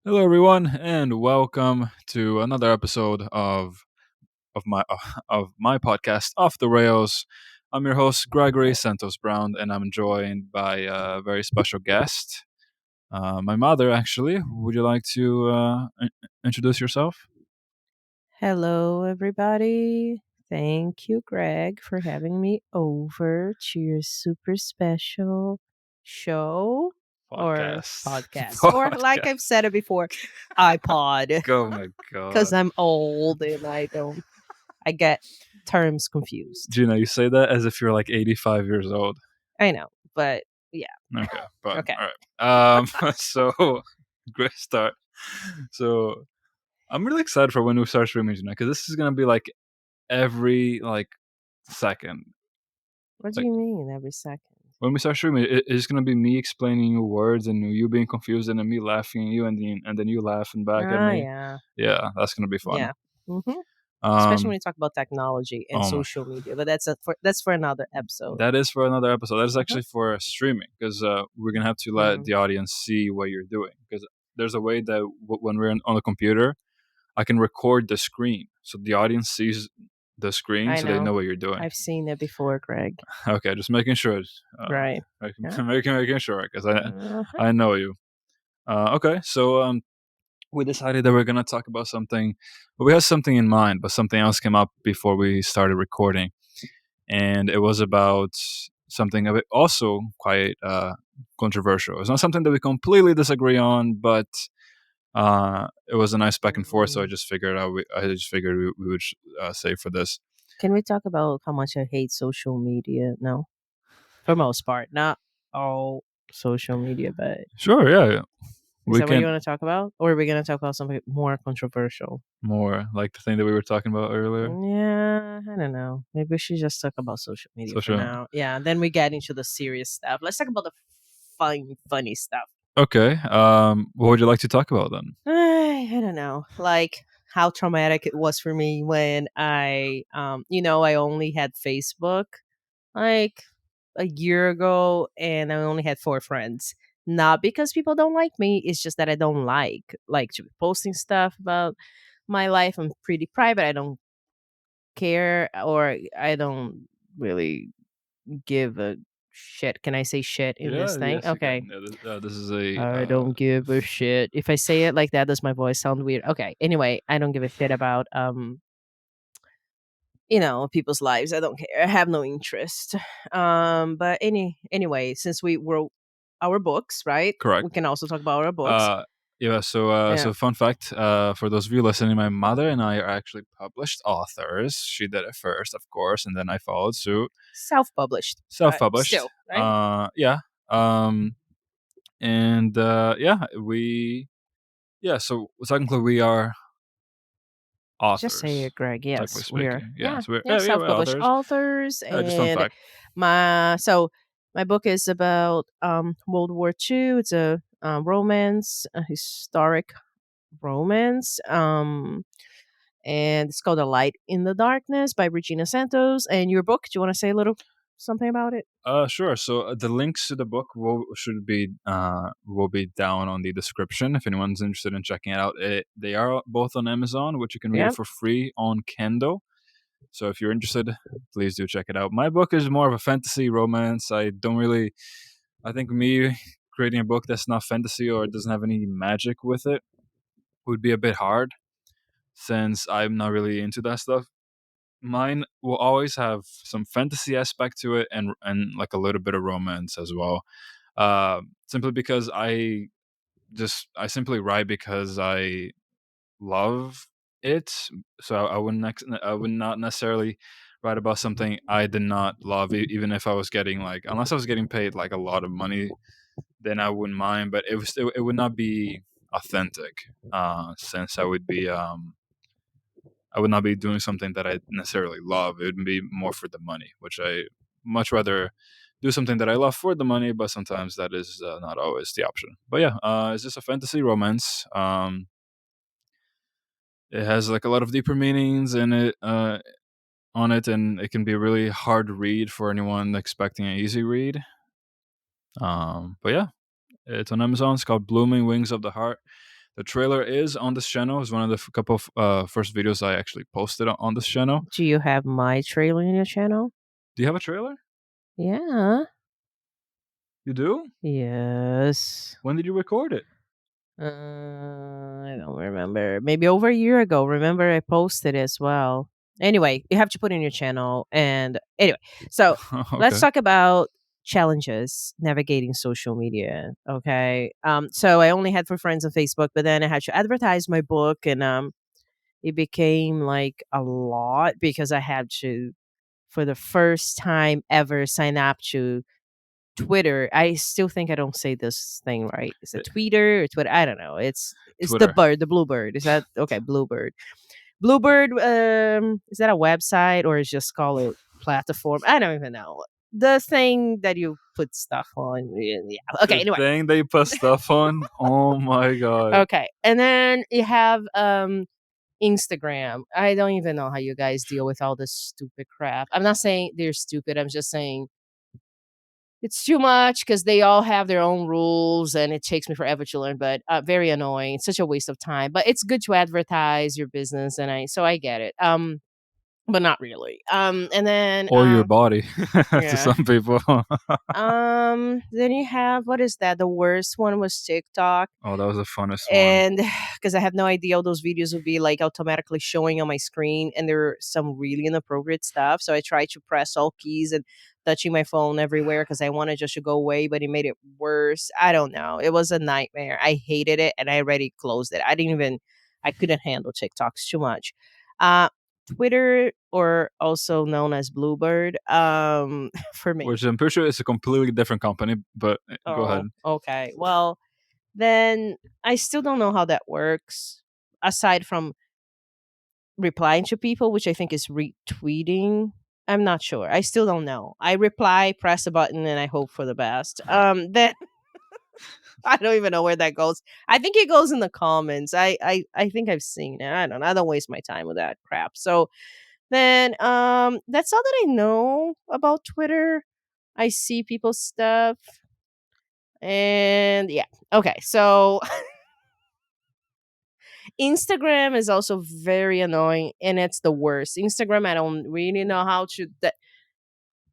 Hello, everyone, and welcome to another episode of my of my podcast, Off the Rails. I'm your host, Gregory Santos Brown, and I'm joined by a very special guest, my mother. Actually, would you like to introduce yourself? Hello, everybody. Thank you, Greg, for having me over to your super special show or Podcast, podcast. Or, like podcast. I've said it before, iPod, Oh my because god, I'm old and I get terms confused. Gina, you say that as if you're like 85 years old. I know, but yeah. Okay, but Okay. all right. So great start. So I'm really excited for when we start streaming tonight because this is gonna be like every like second. What do Like you mean every second? when we start streaming, it's gonna be me explaining you words and you being confused and then me laughing at you and then you laughing back at Ah, me. yeah. Yeah, that's gonna be fun. Yeah. hmm Especially when Um, you talk about technology and oh my, social media, but that's for another episode. that is for another episode. That is Uh-huh. actually for streaming because we're gonna have to let Mm, the audience see what you're doing because there's a way that when we're on the computer, I can record the screen so the audience sees the screen I so they know. know what you're doing. I've seen it before, Greg. Okay, just making sure. Right. Making, Yeah. making sure because Uh-huh. I know you. Okay, so we decided that we're gonna talk about something. We had something in mind, but something else came up before we started recording, and it was about something of it also quite controversial. It's not something that we completely disagree on, but it was a nice back and forth. So Mm. I just figured we would say for this. Can we talk about how much I hate social media? No, for most part, not all social media, but Sure, yeah, is we that what you can want to talk about, or are we going to talk about something more controversial? more like the thing that we were talking about earlier. Yeah, I don't know. Maybe we should just talk about social media for Social. now. Yeah, and then we get into the serious stuff. Let's talk about the funny stuff. Okay. What would you like to talk about then? I don't know, like how traumatic it was for me when I only had Facebook like a year ago and I only had four friends. Not because people don't like me, it's just that I don't like to be posting stuff about my life. I'm pretty private. I don't care or I don't really give a shit. Can I say shit in this Yeah. thing? Yes, you Okay. can. Yeah, this is a. I don't give a shit. If I say it like that, does my voice sound weird? Okay. Anyway, I don't give a shit about people's lives. I don't care. I have no interest. But anyway, since we wrote our books, right? Correct. We can also talk about our books. Uh, yeah. Yeah. So fun fact. For those of you listening, my mother and I are actually published authors. She did it first, of course, and then I followed suit. Self-published, but Self-published. still, right? Yeah. Um, and yeah, we. Yeah. So technically, we are Just say authors, it, Greg. technically Yes, we're speaking. Yeah. yeah, So we're yeah, we're self-published authors. authors, Just fun and fact. my book is about World War II. It's a romance, a historic romance. And it's called A Light in the Darkness by Regina Santos. And your book, do you want to say a little something about it? Sure. So the links to the book will be down on the description if anyone's interested in checking it out. They are both on Amazon, which you can read it Yeah. for free on Kindle. So if you're interested, please do check it out. My book is more of a fantasy romance. I don't really. I think me creating a book that's not fantasy or doesn't have any magic with it would be a bit hard since I'm not really into that stuff. Mine will always have some fantasy aspect to it and like a little bit of romance as well. Simply because I simply write because I love it. So I would not necessarily write about something I did not love, even if I was getting like unless I was getting paid like a lot of money, then I wouldn't mind. But it would not be authentic, since I would not be doing something that I necessarily love. It would be more for the money, which I much rather do something that I love for the money, but sometimes that is not always the option. But yeah, it's just a fantasy romance. It has like a lot of deeper meanings in it on it, and it can be a really hard read for anyone expecting an easy read. But yeah, it's on Amazon. It's called Blooming Wings of the Heart. The trailer is on this channel. It's one of the couple of first videos I actually posted on this channel. Do you have my trailer in your channel? Do you have a trailer? Yeah. You do? Yes. When did you record it? I don't remember. Maybe over a year ago. Remember, I posted as well. Anyway, you have to put in your channel. And anyway, so let's Okay. talk about challenges navigating social media. Okay. So I only had for friends on Facebook, but then I had to advertise my book, and it became like a lot because I had to, for the first time ever, sign up to Twitter. I still think I don't say this thing right. Is it Twitter or Twitter? I don't know. It's the Twitter. bird, the bluebird. Is that okay? Bluebird. Bluebird. Is that a website or is just call it platform? I don't even know. The thing that you put stuff on. Yeah. Okay. The Anyway. thing that you put stuff on. Oh my god. Okay. And then you have Instagram. I don't even know how you guys deal with all this stupid crap. I'm not saying they're stupid. I'm just saying it's too much because they all have their own rules and it takes me forever to learn, but very annoying. It's such a waste of time. But it's good to advertise your business, and I get it. But not really. And then Or your body to yeah. some people. Then you have, what is that? The worst one was TikTok. Oh, that was the funnest one. And because I have no idea how those videos would be like automatically showing on my screen, and there are some really inappropriate stuff. So I tried to press all keys and touching my phone everywhere because I wanted just to go away, but it made it worse. I don't know. It was a nightmare. I hated it, and I already closed it. I couldn't handle TikToks too much. Uh, Twitter, or also known as Bluebird, for me. Which I'm pretty sure is a completely different company, but go ahead. Oh, okay. Well, then I still don't know how that works aside from replying to people, which I think is retweeting. I'm not sure. I still don't know. I reply, press a button, and I hope for the best. Then I don't even know where that goes. I think it goes in the comments. I think I've seen it. I don't know. I don't waste my time with that crap. So then that's all that I know about Twitter. I see people's stuff. And yeah. Okay. So Instagram is also very annoying, and it's the worst. Instagram, I don't really know how to.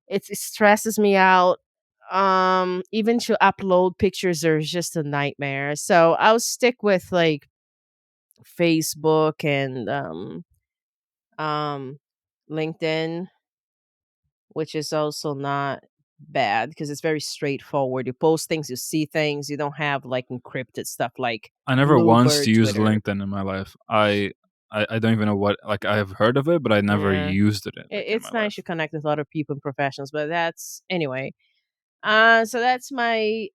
It stresses me out. Even to upload pictures are just a nightmare. So I'll stick with like Facebook and um LinkedIn, which is also not bad because it's very straightforward. You post things, you see things, you don't have like encrypted stuff like I never once Bluebird, used Twitter. LinkedIn in my life. I don't even know what, like, I have heard of it, but I never Yeah. used it like in my It's nice life. to connect with other people and professionals, but that's anyway. So that's my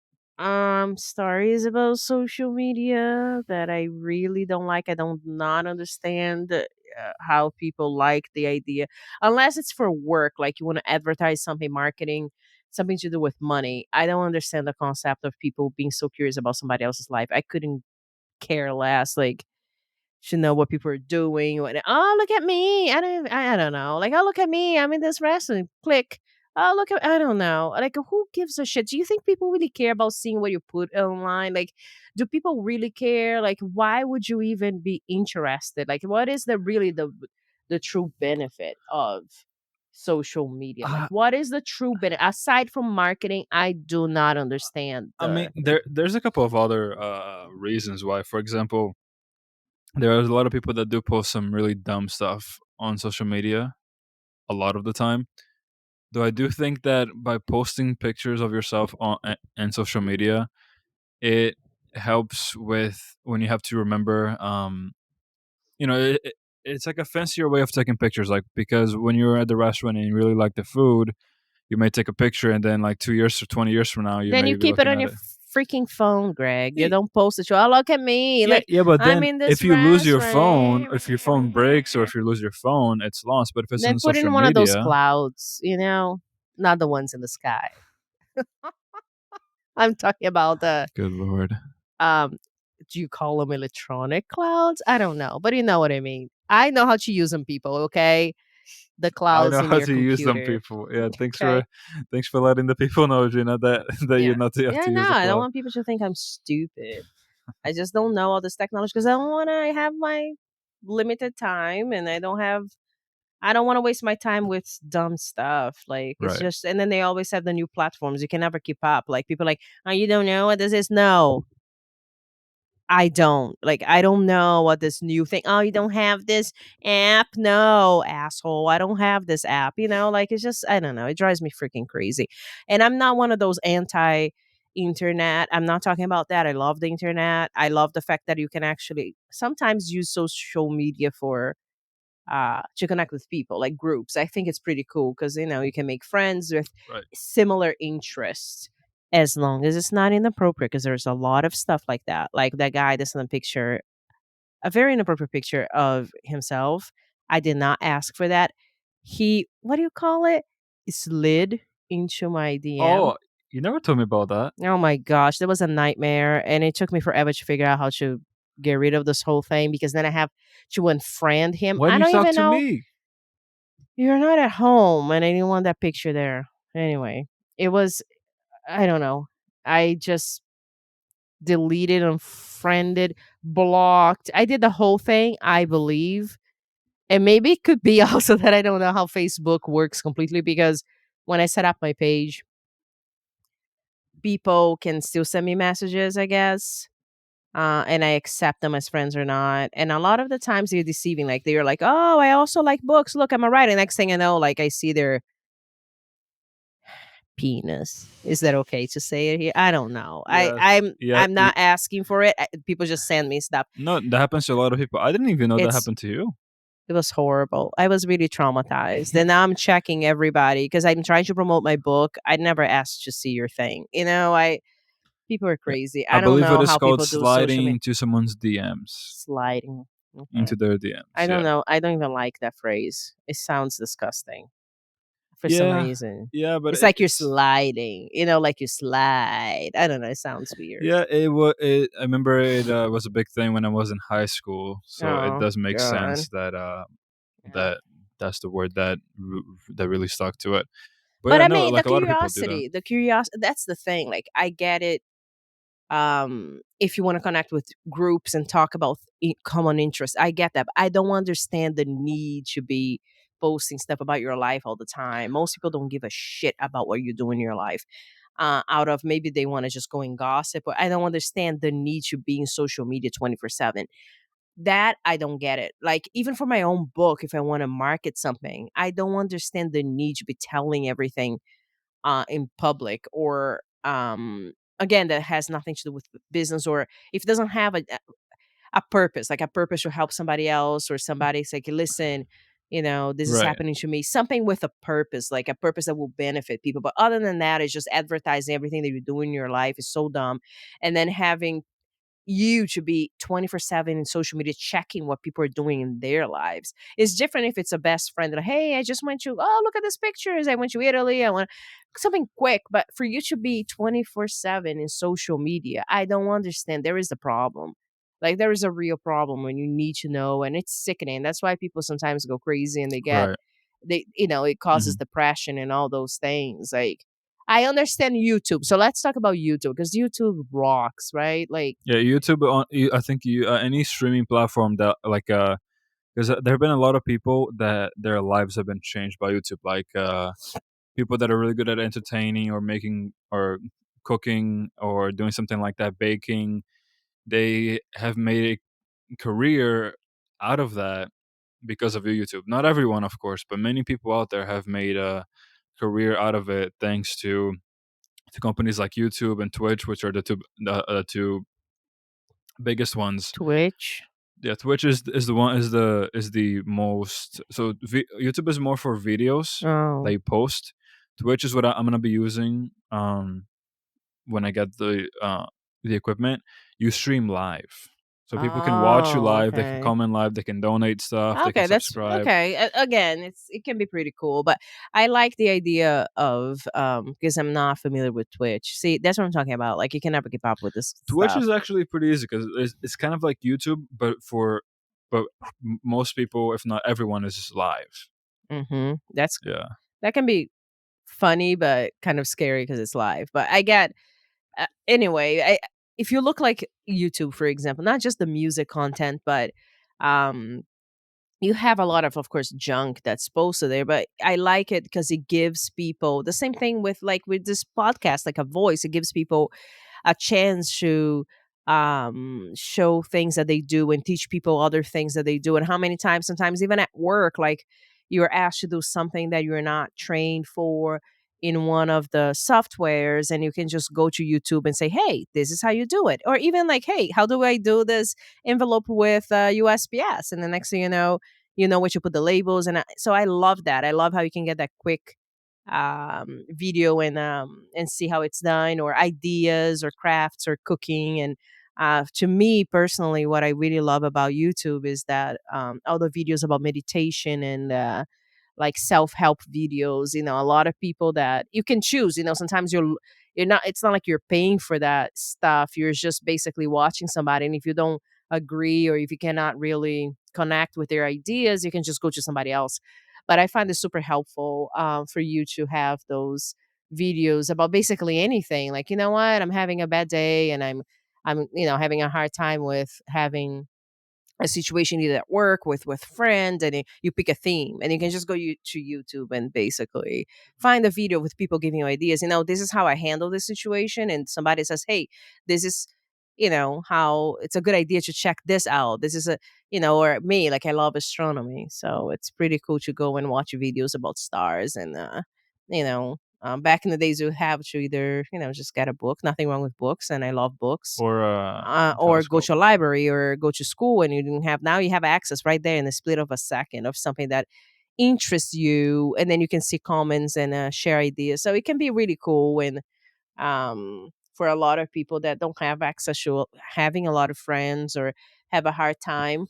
stories about social media that I really don't like. I don't not understand how people like the idea, unless it's for work, like you want to advertise something, marketing, something to do with money. I don't understand the concept of people being so curious about somebody else's life. I couldn't care less. Like, to know what people are doing. Oh, look at me. I don't know. Like, oh, look at me. I'm in this restaurant. Click. Oh, look at, I don't know. Like, who gives a shit? Do you think people really care about seeing what you put online? Like, do people really care? Like, why would you even be interested? Like, what is the true benefit of social media? Like, Uh, what is the true benefit aside from marketing? I do not understand I mean, the. there's a couple of other reasons why. For example, there are a lot of people that do post some really dumb stuff on social media a lot of the time. Though I do think that by posting pictures of yourself on social media, it helps with when you have to remember. It's like a fancier way of taking pictures. Like, because when you're at the restaurant and you really like the food, you may take a picture, and then like 2 years or 20 years from now, you Then may you be keep it looking on at your it. freaking phone, Greg. You Yeah, don't post it. Oh, look at me. yeah, Like, yeah, but I'm then in this if you lose your phone, restaurant. if your phone breaks, or if you lose your phone, it's lost. But if it's Then on put it social in one of those media, clouds, not the ones in the sky. I'm talking about the, good lord, um, do you call them electronic clouds? I don't know, but you know what I mean. I know how to use them, people, okay? The I clouds know in how your to use them, computer. people. Yeah, Okay. thanks for letting the people know, Gina, that you Yeah. know that you have Yeah, to no, use the I don't cloud. want people to think I'm stupid. I just don't know all this technology because I don't want to have my limited time, and I don't want to waste my time with dumb stuff. Like it's Right. just, and then they always have the new platforms. You can never keep up. Like people like, oh, you don't know what this is? No, I don't. Like I don't know what this new thing. Oh, you don't have this app? No, asshole. I don't have this app. Like it's just I don't know. It drives me freaking crazy. And I'm not one of those anti internet. I'm not talking about that. I love the internet. I love the fact that you can actually sometimes use social media for to connect with people like groups. I think it's pretty cool because you can make friends with Right. similar interests as long as it's not inappropriate because there's a lot of stuff like that, like that guy that's in the picture, a very inappropriate picture of himself. I did not ask for that. He, what do you call it, slid into my DM. Oh, you never told me about that. Oh my gosh, that was a nightmare, and it took me forever to figure out how to get rid of this whole thing because then I have to unfriend him. Why do I you don't talk even to know. me? You're not at home, and I didn't want that picture there. Anyway, it was, I don't know. I just deleted, unfriended, blocked. I did the whole thing, I believe. And maybe it could be also that I don't know how Facebook works completely because when I set up my page, people can still send me messages, I guess. And I accept them as friends or not. And a lot of the times they're deceiving. Like they're like, "Oh, I also like books. Look, I'm a writer." Next thing I know, like I see their penis. Is that okay to say it here? I don't know. I Yes. I'm Yeah. I'm not asking for it. People just send me stuff. No, that happens to a lot of people. I didn't even know that It's happened to you. it was horrible. I was really traumatized. And now I'm checking everybody because I'm trying to promote my book. I never asked to see your thing. I people are Yeah. crazy. I I don't believe it know is how called people do social sliding media. into someone's DMs. Sliding. Okay. Into their I DMs. don't Yeah. know. I don't even like that phrase. It sounds disgusting for some Yeah. reason. Yeah, but It's like you're it's sliding, like you slide. I don't know. It sounds weird. yeah. It was. I remember it was a big thing when I was in high school. So it Oh, does make God. sense that Yeah. that that's the word that that really stuck to it. But But yeah, I no, mean, like a lot of people do that. the curiosity, that's the thing. Like, I get it. If you want to connect with groups and talk about common interests, I get that. But I don't understand the need to be posting stuff about your life all the time. Most people don't give a shit about what you do in your life. Out of maybe they want to just go and gossip, but I don't understand the need to be in social media 24/7. That I don't get it. Like even for my own book, if I want to market something, I don't understand the need to be telling everything in public or again that has nothing to do with business, or if it doesn't have a purpose, like a purpose to help somebody else, or somebody's like, listen, this is Right. happening to me, something with a purpose, like a purpose that will benefit people. But other than that, it's just advertising everything that you do in your life is so dumb. And then having you to be 24/7 in social media checking what people are doing in their lives. It's different if it's a best friend that, hey, I just went to, oh, look at these pictures. I went to Italy. I want something quick. But for you to be 24/7 in social media, I don't understand. There is a problem. Like there is a real problem when you need to know, and it's sickening. That's why people sometimes go crazy and Right. it causes Hmm. depression and all those things. Like I understand YouTube. So let's talk about YouTube because YouTube rocks, right? Like Yeah. YouTube. I think you any streaming platform that like because there have been a lot of people that their lives have been changed by YouTube. Like people that are really good at entertaining or making or cooking or doing something like that, baking. They have made a career out of that because of YouTube. Not everyone, of course, but many people out there have made a career out of it thanks to companies like YouTube and Twitch, which are the two biggest ones. Twitch. Yeah, Twitch is the one is the most. So YouTube is more for videos that Oh. you post. Twitch is what I'm gonna be using when I get the equipment. You stream live, so people can watch you Oh, live. They can okay. comment live. They can donate stuff. They can Okay, that's subscribe. okay. Again, it can be pretty cool, but I like the idea of because I'm not familiar with Twitch. See, that's what I'm talking about. Like you can never keep up with this Twitch stuff. is actually pretty easy because it's kind of like YouTube, but most people, if not everyone, is just live. That's Yeah. that can be funny, but kind of scary because it's live. But I get anyway. if you look like YouTube, for example, not just the music content, but um you have a lot of course, junk that's posted there, but I like it because it gives people the same thing with like with this podcast, like a voice. It gives people a chance to show things that they do and teach people other things that they do. And how many times, sometimes even at work, like you're asked to do something that you're not trained for in one of the softwares, and you can just go to YouTube and say, hey, this is how you do it. Or even like, hey, how do I do this envelope with USPS? And the next thing you know what you put the labels. And so I love that. I love how you can get that quick video and see how it's done, or ideas or crafts or cooking. And to me personally, what I really love about YouTube is that all the videos about meditation and like self-help videos, a lot of people that you can choose. Sometimes you're not, it's not like you're paying for that stuff. You're just basically watching somebody, and if you don't agree or if you cannot really connect with their ideas, you can just go to somebody else. But I find it super helpful for you to have those videos about basically anything. Like, you know what, I'm having a bad day, and I'm having a hard time with having a situation either at work with friends, and you pick a theme, and you can just go to YouTube and basically find a video with people giving you ideas. This is how I handle this situation, and somebody says, hey, this is how it's a good idea to check this out. This is or me, like I love astronomy, so it's pretty cool to go and watch videos about stars. And back in the days, you have to either just get a book. Nothing wrong with books, and I love books, Or or go telescope. to a library or go to school, and you didn't have, now you have access right there in the split of a second of something that interests you, and then you can see comments and share ideas. So it can be really cool when for a lot of people that don't have access to having a lot of friends, or have a hard time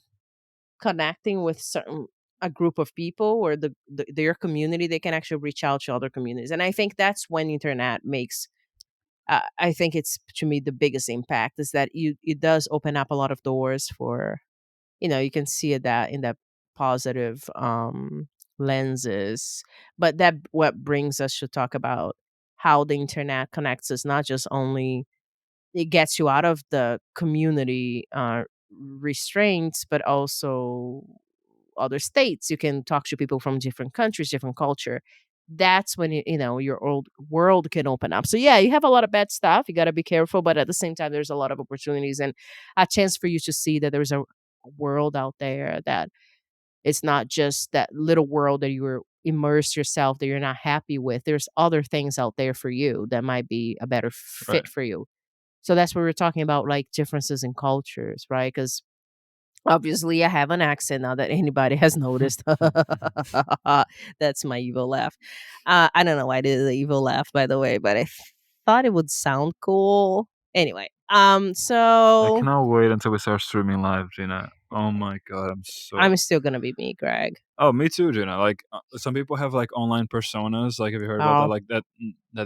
connecting with certain a group of people, or their community, they can actually reach out to other communities. And I think that's when internet makes I think it's, to me, the biggest impact is that it does open up a lot of doors for, you can see it that in that positive lenses. But that what brings us to talk about how the internet connects us, not just only it gets you out of the community restraints, but also other states. You can talk to people from different countries, different culture. That's when your old world can open up. So yeah, you have a lot of bad stuff. You got to be careful, but at the same time, there's a lot of opportunities and a chance for you to see that there's a world out there, that it's not just that little world that you were immersed yourself, that you're not happy with. There's other things out there for you that might be a better Right. fit for you. So that's what we're talking about, like differences in cultures, right? Because obviously, I have an accent now that anybody has noticed. That's my evil laugh. I don't know why I did the evil laugh, by the way, but I thought it would sound cool. Anyway, I so cannot wait until we start streaming live, Gina. Oh my god, I'm so. I'm still gonna be me, Greg. Oh, me too, Gina. Like some people have like online personas. Like, have you heard about that? Oh, Like that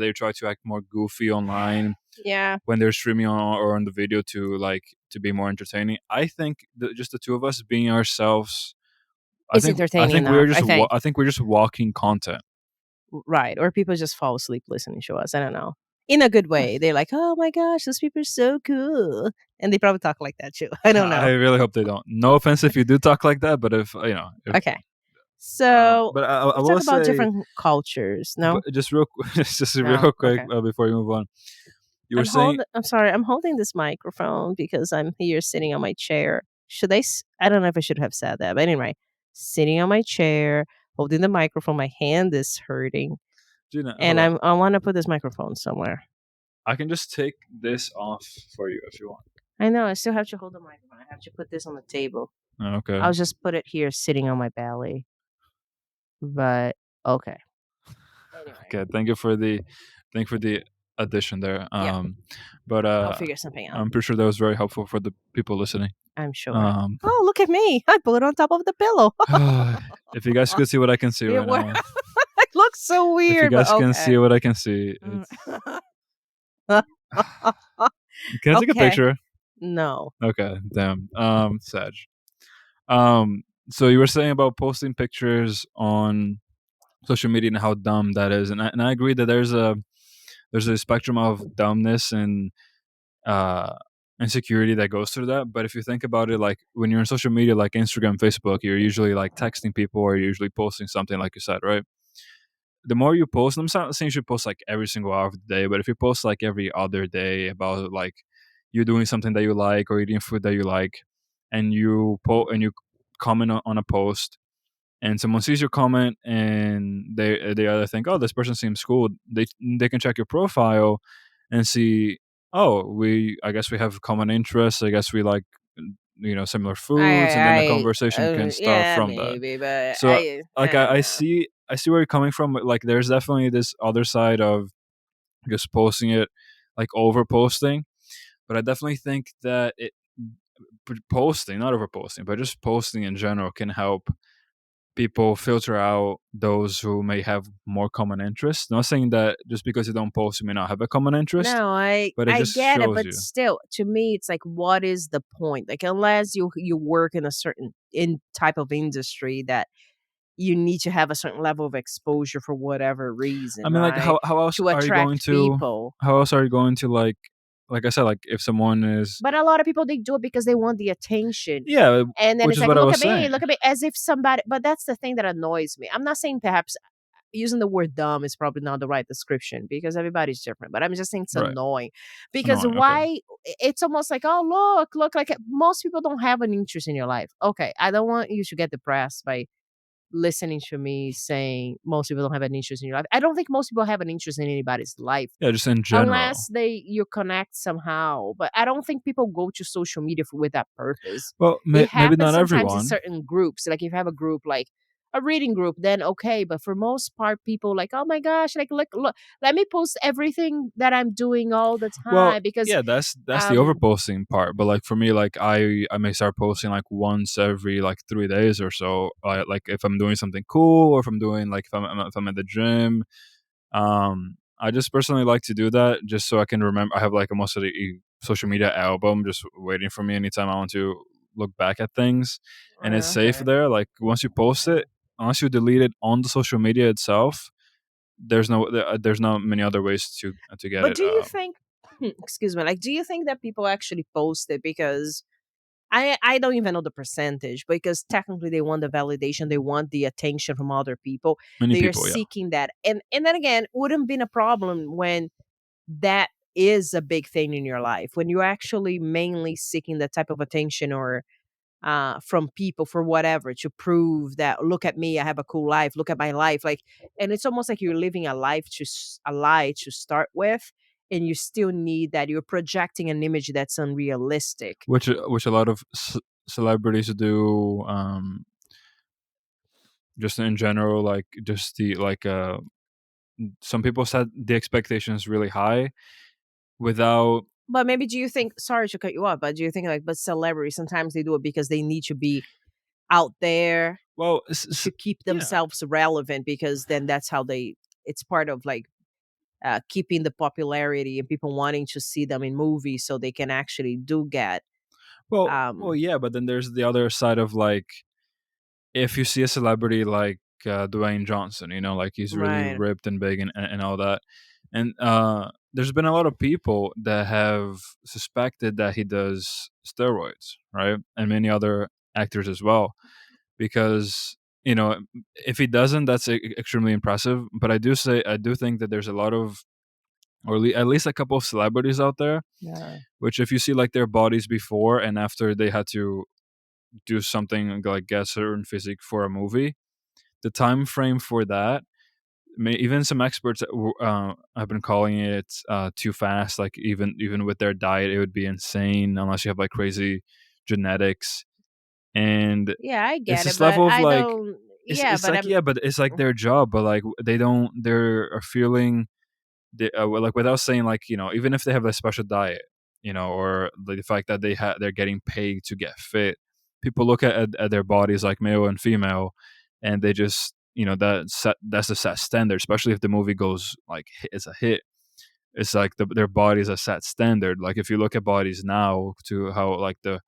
they try to act more goofy online yeah, when they're streaming or on the video to to be more entertaining. I think just the two of us being ourselves. it's entertaining enough, I think. I think we're just walking content. Right, or people just fall asleep listening to us. I don't know. In a good way. They're like, "Oh my gosh, those people are so cool," and they probably talk like that too. I don't I know. really hope they don't. No offense if you do talk like that, but if if Okay. So but I let's will talk about say, different cultures. but No? just real just No. real quick Okay. before you move on, you were saying I'm sorry. I'm holding this microphone because I'm here sitting on my chair. I don't know if I should have said that, but anyway, sitting on my chair, holding the microphone, my hand is hurting, Gina, hold and on. I want to put this microphone somewhere. I can just take this off for you if you want. I know, I still have to hold the microphone. I have to put this on the table. Okay. I'll just put it here sitting on my belly. But okay. Anyway. Okay. Thank you for the addition there. Yep. But I'll figure something out. I'm pretty sure that was very helpful for the people listening. I'm sure. Um, Oh, look at me. I put it on top of the pillow. if you guys could see what I can see It right worked. now, It looks so if you weird, but guys can see okay. what I can see, Mm. it's. Can I take a Okay. picture? No. Okay, damn. Sag. So you were saying about posting pictures on social media and how dumb that is, and I agree that there's a spectrum of dumbness and insecurity that goes through that. But if you think about it, like when you're on social media, like Instagram, Facebook, you're usually like texting people or you're usually posting something, like you said, right? The more you post, I'm not saying you should post like every single hour of the day, but if you post like every other day about like you doing something that you like or eating food that you like, and you comment on a post, and someone sees your comment and they either think, oh, this person seems cool, they can check your profile and see, oh, we I guess we have common interests, I guess we like, similar foods, and then the conversation can start Yeah, from that. maybe, but So like I don't know. I see where you're coming from, but like there's definitely this other side of just posting it, like over posting. But I definitely think that posting, not over posting, but just posting in general can help people filter out those who may have more common interests. Not saying that just because you don't post, you may not have a common interest, No, but it I just get it, shows but you. still, to me, it's like, what is the point? Like, unless you work in a certain in type of industry that you need to have a certain level of exposure for whatever I reason, mean, like right? how else To are you going attract to? people. How else are you going to like I said, like if someone is, But a lot of people, they do it because they want the attention. yeah, And then which it's is like, what I was saying, look at me, as if somebody, but that's the thing that annoys me. I'm not saying perhaps using the word dumb is probably not the right description because everybody's different, but I'm just saying it's right? annoying It's because annoying. Okay. it's almost like, oh, look, like most people don't have an interest in your life. Okay, I don't want you to get depressed by listening to me saying most people don't have an interest in your life. I don't think most people have an interest in anybody's life Yeah, just in unless general. you connect somehow. But I don't think people go to social media with that purpose. Well, It maybe happens not sometimes in everyone. certain groups. Like if you have a group like a reading group, then okay. But for most part, people like, oh my gosh, like look, let me post everything that I'm doing all the Well, time because yeah, that's the um overposting part. But like for me, like I may start posting like once every like 3 days or so. Like if I'm doing something cool, or if I'm doing like if I'm at the gym. I just personally like to do that just so I can remember. I have like almost a social media album just waiting for me anytime I want to look back at things, and it's safe okay. there. Like once you post it, unless you delete it on the social media itself, there's not many other ways to get But it. do you think excuse me, like do you think that people actually post it because I don't even know the percentage because technically they want the validation, they want the attention from other people. Many They are people, yeah. seeking that. And then again, wouldn't be a problem when that is a big thing in your life. When you're actually mainly seeking that type of attention or from people for whatever to prove that look at me, I have a cool life, look at my life, like, and it's almost like you're living a life a lie to start with, and you still need that you're projecting an image that's unrealistic. Which a lot of celebrities do. Just in general, like just the like some people set the expectations really high without. But maybe do you think, sorry to cut you off, but do you think like, but celebrities sometimes they do it because they need to be out there Well, to keep yeah. themselves relevant because then that's how they, it's part of like keeping the popularity and people wanting to see them in movies so they can actually do get Well, yeah, but then there's the other side of like if you see a celebrity like Dwayne Johnson, like he's really right. ripped and big and all that, and there's been a lot of people that have suspected that he does steroids, right, and many other actors as well, because if he doesn't, that's extremely impressive. But I do think that there's a lot of, or at least a couple of celebrities out there, Yeah. which if you see like their bodies before and after they had to do something like get certain physique for a movie, the time frame for that, even some experts have been calling it too fast. Like even with their diet, it would be insane unless you have like crazy genetics. And Yeah, I it's get it, this but level of I like, don't. it's Yeah, it's but like, I'm. yeah, but it's like their job, but like they don't, they're feeling like, without saying like, even if they have a special diet, or the fact that they're getting paid to get fit, people look at their bodies like male and female, and they just, that's a set standard, especially if the movie goes like it's a hit. It's like their body is a set standard. Like if you look at bodies now to how like the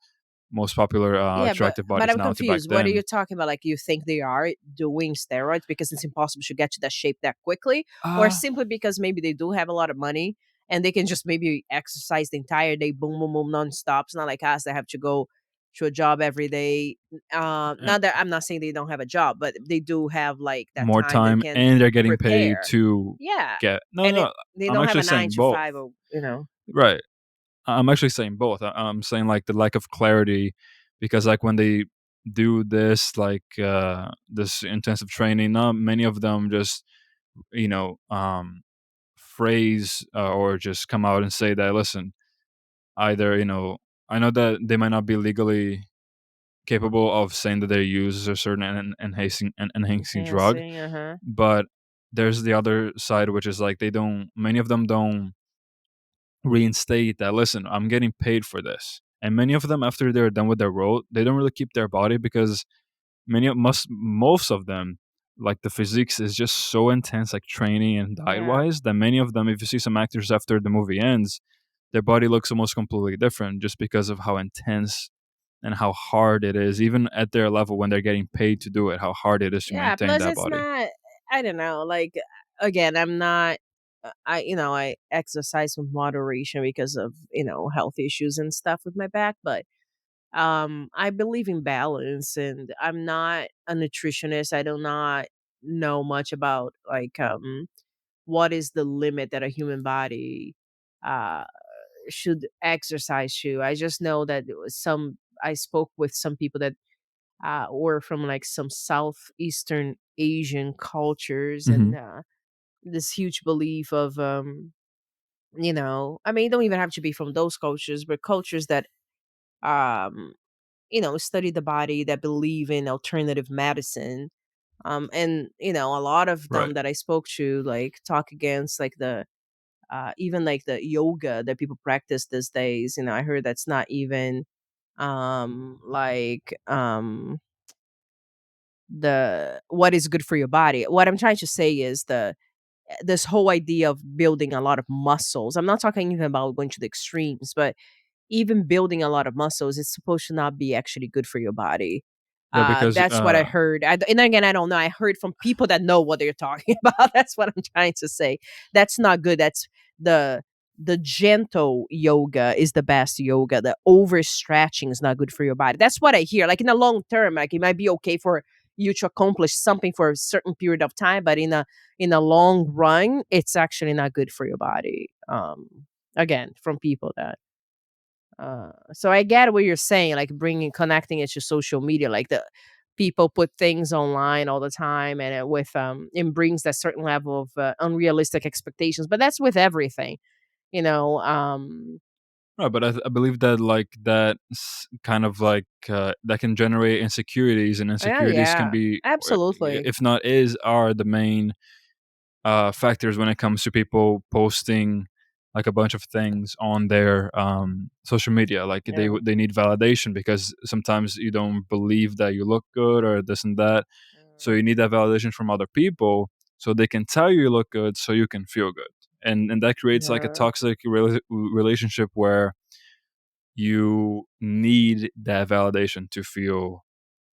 most popular Yeah, attractive but bodies I'm now to back confused. What are you then. talking about? Like, you think they are doing steroids because it's impossible to get to that shape that quickly, or uh simply because maybe they do have a lot of money and they can just maybe exercise the entire day, boom, boom, boom, nonstop. It's not like us that have to go to a job every day. uh, Not that I'm not saying they don't have a job, but they do have like that more time they time, can and they're getting paid prepare. to Yeah, get. No, and no, they I'm don't have actually a nine saying to both. five, or you know. Right. I'm actually saying both. I'm saying like the lack of clarity, because like when they do this, like this intensive training, not many of them just, you know, phrase or just come out and say that, listen, either, I know that they might not be legally capable of saying that they use a certain enhancing drug, Enhancing, uh-huh. but there's the other side, which is like they don't, many of them don't reinstate that, listen, I'm getting paid for this. And many of them, after they're done with their role, they don't really keep their body, because most of them, like the physiques is just so intense, like training and diet Yeah. wise, that many of them, if you see some actors after the movie ends, their body looks almost completely different, just because of how intense and how hard it is, even at their level when they're getting paid to do it, how hard it is to Yeah, maintain plus that it's body. not, I don't know, like, again, I'm not, I exercise with moderation because of, health issues and stuff with my back, but I believe in balance, and I'm not a nutritionist. I do not know much about like what is the limit that a human body uh should exercise to. I just know that it was some I spoke with some people that were from like some southeastern Asian cultures, and Hmm. this huge belief of I mean, it don't even have to be from those cultures, but cultures that um study the body, that believe in alternative medicine. And a lot of Right. them that I spoke to like talk against like the even like the yoga that people practice these days. I heard that's not even like the what is good for your body. What I'm trying to say is this whole idea of building a lot of muscles. I'm not talking even about going to the extremes, but even building a lot of muscles is supposed to not be actually good for your body. Yeah, because That's what I heard. And again, I don't know. I heard from people that know what they're talking about. That's what I'm trying to say. That's not good. That's the the gentle yoga is the best yoga. The overstretching is not good for your body. That's what I hear. Like in the long term, like it might be okay for you to accomplish something for a certain period of time, but in a long run, it's actually not good for your body. Again, from people that so I get what you're saying, like bringing connecting it to social media, like the people put things online all the time, and it brings that certain level of unrealistic expectations. But that's with everything, you know. right, but I believe that like that kind of like that can generate insecurities, and Yeah, insecurities can yeah, be, absolutely. if not is, are the main factors when it comes to people posting like a bunch of things on their social media. Like Yeah. they need validation, because sometimes you don't believe that you look good or this and that, so you need that validation from other people, so they can tell you look good, so you can feel good. And that creates like a Yeah. toxic relationship, where you need that validation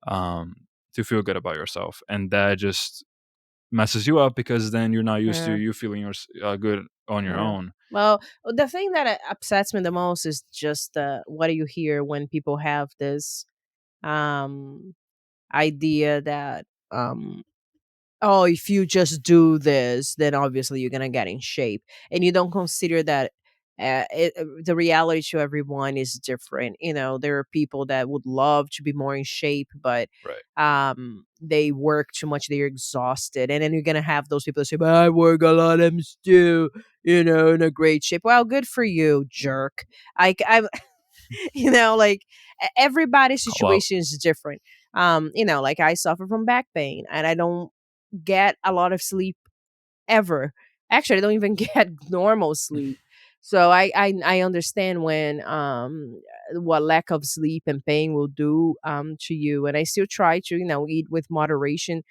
um to feel good about yourself, and that just messes you up, because then you're not used to Yeah. you feeling good on your Yeah. own. Well, the thing that upsets me the most is just what do you hear when people have this um idea that oh, if you just do this, then obviously you're gonna get in shape, and you don't consider that the reality to everyone is different. There are people that would love to be more in shape, but Right. they work too much, they're exhausted, and then you're gonna have those people that say, "But I work a lot, I'm still, in a great shape." Well, good for you, jerk. I like everybody's Call out. situation is different. Like I suffer from back pain, and I don't get a lot of sleep ever. Actually, I don't even get normal sleep. So I understand when what lack of sleep and pain will do to you, and I still try to eat with moderation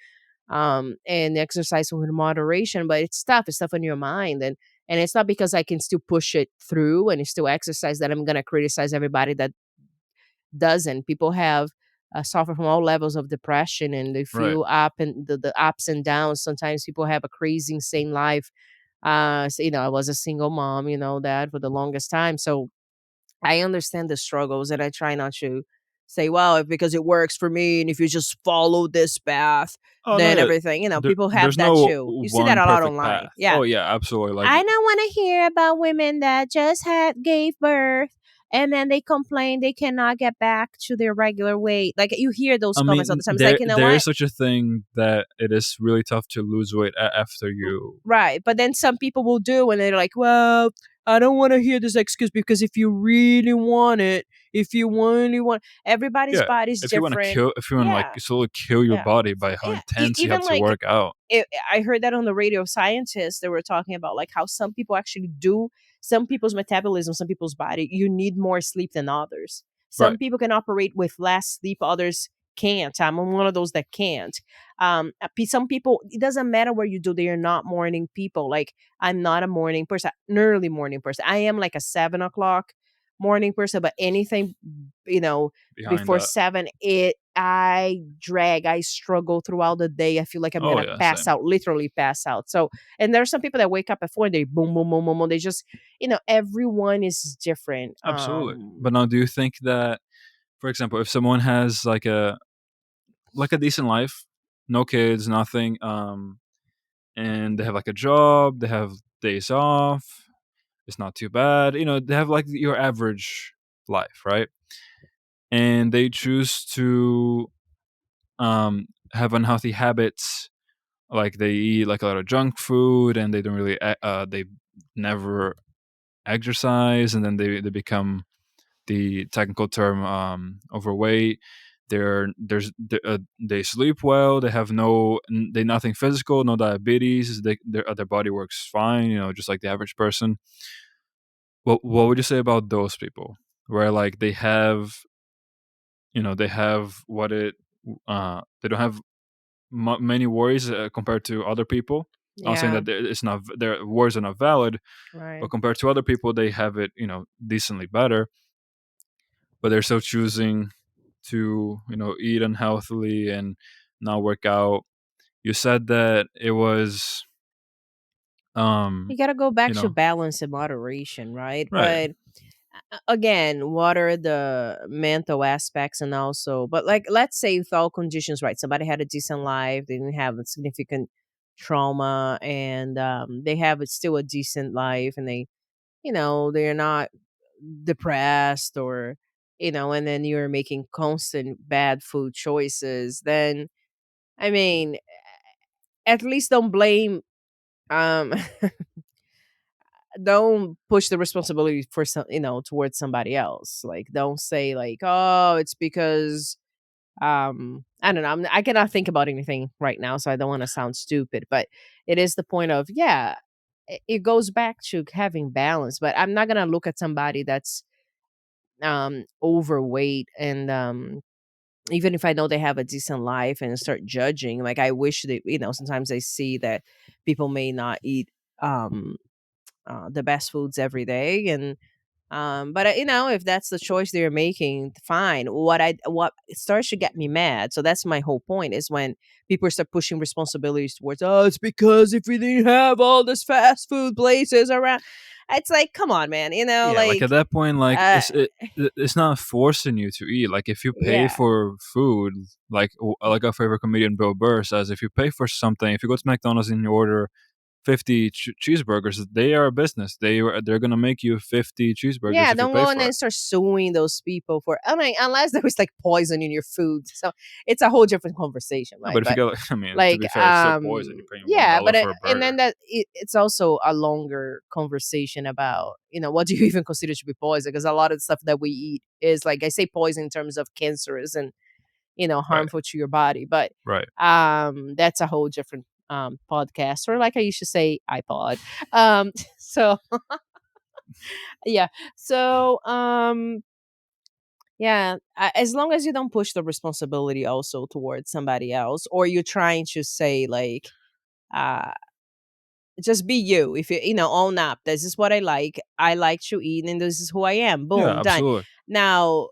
and exercise with moderation, but it's tough. It's tough on your mind, and it's not because I can still push it through and still exercise that I'm gonna criticize everybody that doesn't. People have suffer from all levels of depression, and they Right. feel up and the ups and downs. Sometimes people have a crazy, insane life, So, I was a single mom, that for the longest time. So I understand the struggles, and I try not to say, well, because it works for me, and if you just follow this path, Oh no, then yeah. everything, people have There's that no too. You see that one a lot perfect online. path. Yeah. Oh yeah, absolutely. Like I don't want to hear about women that just had gave birth and then they complain they cannot get back to their regular weight. Like you hear those I comments all mean, the time. It's like, you know there is what? such a thing that it is really tough to lose weight after R- you. Right. But then some people will do and they're like, well, I don't want to hear this excuse because if you really want it, if you really want everybody's Yeah, body's if you want to different. kill, if you want to like Yeah. slowly kill your Yeah. body by how Yeah. intense you have Even to like work out. I heard that on the radio scientists they were talking about like how some people actually do some people's metabolism, some people's body, you need more sleep than others. Right. Some people can operate with less sleep, others can't. I'm one of those that can't. Some people, it doesn't matter where you do, they are not morning people. Like I'm not a morning person, an early morning person. I am like a 7 o'clock morning person, but anything, you know, Behind before that. 7, I struggle throughout the day. I feel like I'm Oh gonna yeah, pass same. out, literally pass out. So, and there are some people that wake up at 4 and they boom, boom, boom, boom, boom. They just, everyone is different. Absolutely. But now, do you think that, for example, if someone has like a decent life, no kids, nothing, and they have like a job, they have days off, it's not too bad, they have like your average life, right? And they choose to have unhealthy habits, like they eat like a lot of junk food, and they don't really they never exercise, and then they become the technical term overweight. They sleep well, they have they nothing physical, no diabetes, their body works fine, just like the average person. What would you say about those people, where like they have what it they don't have many worries compared to other people. I'm not saying Yeah, that it's not their worries are not valid, but right. compared to other people, they have it, decently better. But they're still choosing to, eat unhealthily and not work out. You said that it was, You um, got to go you back to know, balance and moderation, right? right? But again, what are the mental aspects and also, but like, let's say with all conditions, right? Somebody had a decent life, they didn't have a significant trauma, and they have still a decent life, and they're not depressed or and then you're making constant bad food choices, then I mean, at least don't blame um don't push the responsibility for some towards somebody else. Like don't say like, oh, it's because I don't know, I cannot think about anything right now, so I don't want to sound stupid, but it is the point of, yeah, it goes back to having balance. But I'm not gonna look at somebody that's overweight and even if I know they have a decent life and start judging. Like I wish that, sometimes I see that people may not eat um the best foods every day, and but if that's the choice they're making, fine. What starts to get me mad, so that's my whole point, is when people start pushing responsibilities towards, oh, it's because if we didn't have all this fast food places around. It's like, come on, man, Yeah, like like at that point, like uh it's not forcing you to eat. Like if you pay yeah. for food, like our favorite comedian Bill Burr says, if you pay for something, if you go to McDonald's and you order 50 cheeseburgers, they are a business. They're gonna make you 50 cheeseburgers Yeah, if you don't pay go and for then it. start suing those people for, I mean, unless there was like poison in your food. So it's a whole different conversation, No, right? but if you But get, I mean, to like be fair, it's still poison. You're paying one yeah, dollar but for a and then burger. it's also a longer conversation about, what do you even consider to be poison, because a lot of the stuff that we eat is, like, I say poison in terms of cancerous and Right, harmful to your body. But right. that's a whole different podcast, or like I used to say, iPod. So yeah. So yeah, as long as you don't push the responsibility also towards somebody else, or you're trying to say like, uh, just be you. If own up. This is what I like. I like to eat, and this is who I am. Yeah, Boom, done. absolutely. Now,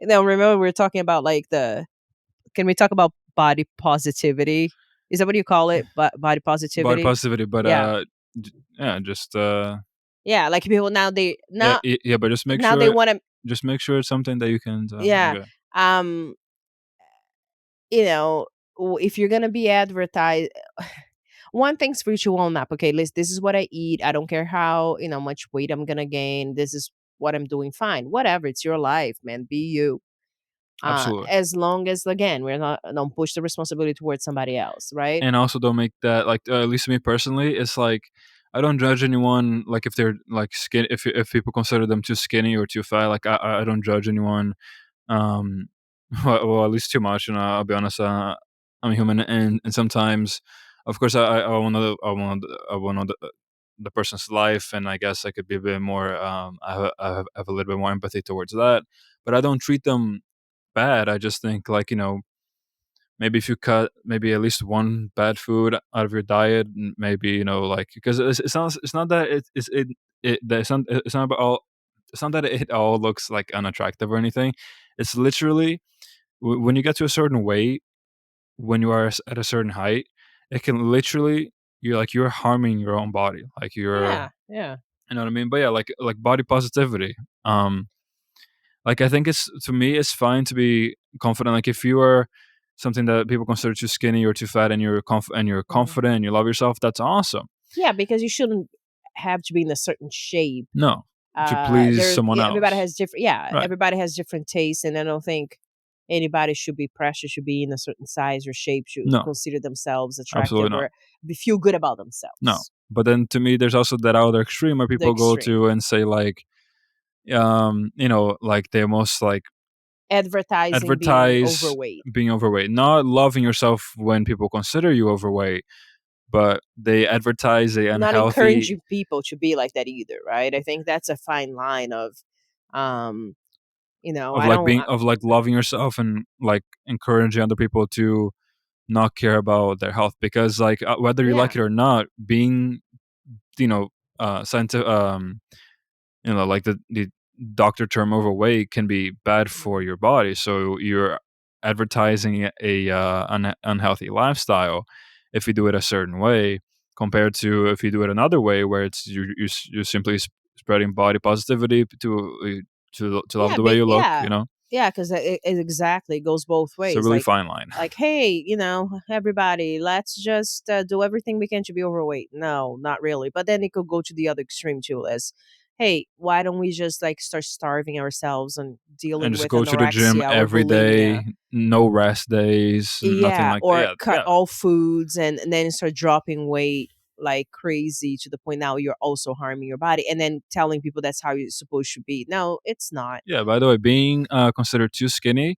remember we were talking about like the. Can we talk about body positivity? Is that what you call it? Body Body positivity? positivity, but Yeah. Yeah, just Yeah, like people now they yeah, now yeah, but now they want to. just make sure it's something that you can. Yeah, Okay, um, you know, if you're gonna be advertised, one thing's for you own up. Okay, listen, this is what I eat. I don't care how much weight I'm gonna gain. This is what I'm doing. Fine, whatever. It's your life, man. Be you. absolutely. As long as again we're not don't push the responsibility towards somebody else, right? And also don't make that like at least me personally, it's like I don't judge anyone like if they're like skin if people consider them too skinny or too fat. Like I don't judge anyone. Um, well, at least too much. And I'll be honest. I'm human, and sometimes, of course, I want to I want the person's life, and I guess I could be a bit more. I have a little bit more empathy towards that, but I don't treat them bad. I just think like maybe if you cut maybe at least one bad food out of your diet, maybe like because it's not that it's not about all it's not that it all looks like unattractive or anything. It's literally when you get to a certain weight, when you are at a certain height, it can literally you're harming your own body, like Yeah, you're yeah. you know what I mean. But yeah, like body positivity. Like I think it's to me it's fine to be confident. Like if you are something that people consider too skinny or too fat, and you're Mhm. confident and you love yourself, that's awesome. Yeah, because you shouldn't have to be in a certain shape. No, to please someone Everybody else, has different, yeah, right? everybody has different tastes, and I don't think anybody should be pressured to be in a certain size or shape to No, consider themselves absolutely attractive not. or feel good about No, themselves. but then to me, there's also that other extreme where The people go extreme. to and say like, like they almost like Advertising being advertise overweight. being overweight, not loving yourself when people consider you overweight, but they advertise a Not unhealthy encouraging people to be like that either, right? I think that's a fine line of, um, of I like don't. being of like loving yourself and like encouraging other people to not care about their health, because like whether you like Yeah. it or not, being you know scientific like the doctor term overweight can be bad for Mhm. your body. So you're advertising a unhealthy lifestyle if you do it a certain way, compared to if you do it another way where it's you're simply spreading body positivity to love Yeah, the way you look. yeah, because it exactly goes both It's a ways. really fine line. Like, hey, everybody, let's just do everything we can to be overweight. No, not really. But then it could go to the other extreme too, as, hey, why don't we just like start starving ourselves and And dealing just with go to the gym anorexia or every bulimia? day, no rest days, nothing Yeah, like that. or Yeah, cut yeah, all foods and then start dropping weight like crazy to the point now you're also harming your body and then telling people that's how you're supposed to be. No, it's not. yeah. By the way, being considered too skinny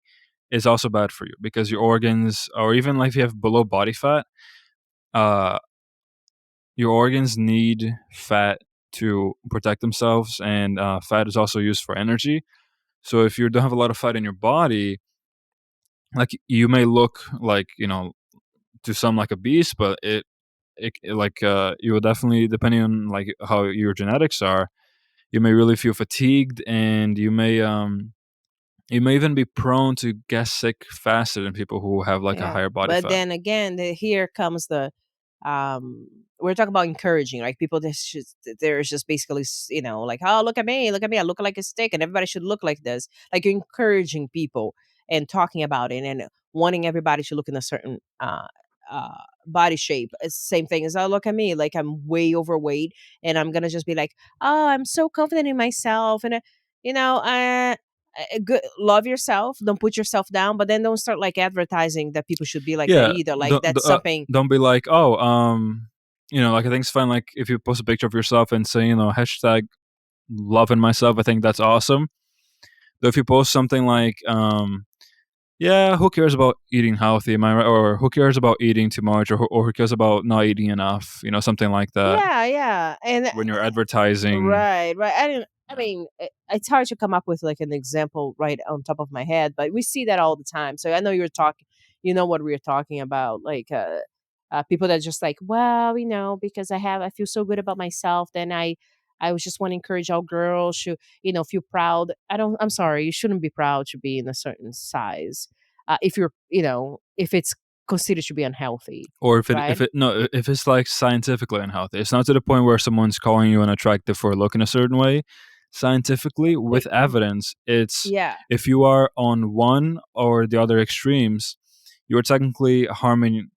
is also bad for you, because your organs, or even like if you have below body fat, uh, your organs need fat to protect themselves, and fat is also used for energy. So if you don't have a lot of fat in your body, like you may look like to some like a beast, but like you will definitely, depending on like how your genetics are, you may really feel fatigued, and you may even be prone to get sick faster than people who have like a Yeah. higher body But fat. then again, here comes the um we're talking about encouraging, like people there's just basically like, oh, look at me, I look like a stick and everybody should look like this. Like you're encouraging people and talking about it and wanting everybody to look in a certain uh body shape. It's the same thing as, oh, look at me, like I'm way overweight and I'm gonna just be like, oh, I'm so confident in myself and you know uh good, love yourself, don't put yourself down, but then don't start like advertising that people should be like that Yeah, either. Like that's something. don't be like, oh, like I think it's fine. Like if you post a picture of yourself and say, hashtag loving myself, I think that's awesome. Though if you post something like, yeah, who cares about eating healthy, am I right? Or who cares about eating too much, or who cares about not eating enough, something like that. Yeah, yeah, and When you're advertising, right, right. I mean, it's hard to come up with like an example right on top of my head, but we see that all the time. So I know you're talking, you know what we're talking about, like people that just like, well, because I feel so good about myself, then I was just want to encourage all girls to, feel proud. I'm sorry, you shouldn't be proud to be in a certain size. If you're, if it's considered to be unhealthy, Or right? if it no, if it's like scientifically unhealthy, it's not to the point where someone's calling you unattractive for looking a certain way. Scientifically, with evidence, it's Yeah, if you are on one or the other extremes, you're technically harming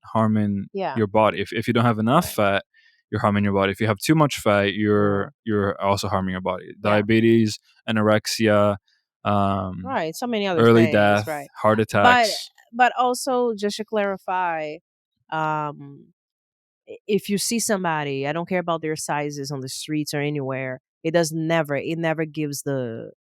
yeah, your body. If you don't have enough right. fat, you're harming your body. If you have too much fat, Yeah, you're also harming your body. yeah, Diabetes, anorexia, um, right. So many other early things, death, right? heart But attacks. also just to clarify, um, if you see somebody, I don't care about their sizes on the streets or anywhere. It never gives the